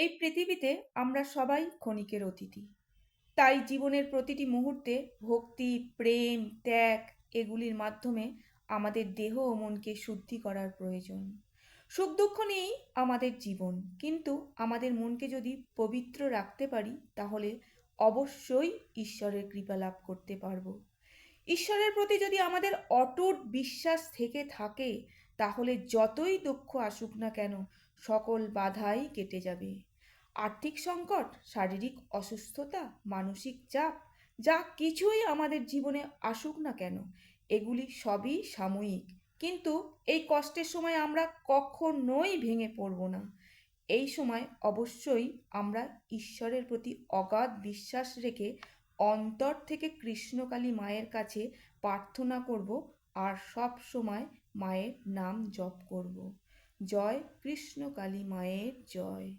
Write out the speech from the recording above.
এই পৃথিবীতে আমরা সবাই ক্ষণিকের অতিথি। তাই জীবনের প্রতিটি মুহূর্তে ভক্তি, প্রেম, ত্যাগ এগুলির মাধ্যমে আমাদের দেহ ও মনকে শুদ্ধি করার প্রয়োজন। সুখ-দুঃখ নিয়েই আমাদের জীবন। কিন্তু আমাদের মনকে যদি পবিত্র রাখতে পারি তাহলে অবশ্যই ঈশ্বরের কৃপা লাভ করতে পারবো। ঈশ্বরের প্রতি যদি আমাদের অটুট বিশ্বাস থেকে থাকে তাহলে যতই দুঃখ আসুক না কেন সকল বাধাই কেটে যাবে। আর্থিক সংকট, শারীরিক অসুস্থতা, মানসিক চাপ যা কিছুই আমাদের জীবনে আসুক না কেন এগুলি সবই সাময়িক। কিন্তু এই কষ্টের সময় আমরা কখনোই ভেঙে পড়ব না। এই সময় অবশ্যই আমরা ঈশ্বরের প্রতি অগাধ বিশ্বাস রেখে অন্তর থেকে কৃষ্ণকালী মায়ের কাছে প্রার্থনা করব আর সব সময় মায়ের নাম জপ করব। জয় কৃষ্ণকালী মায়ের জয়।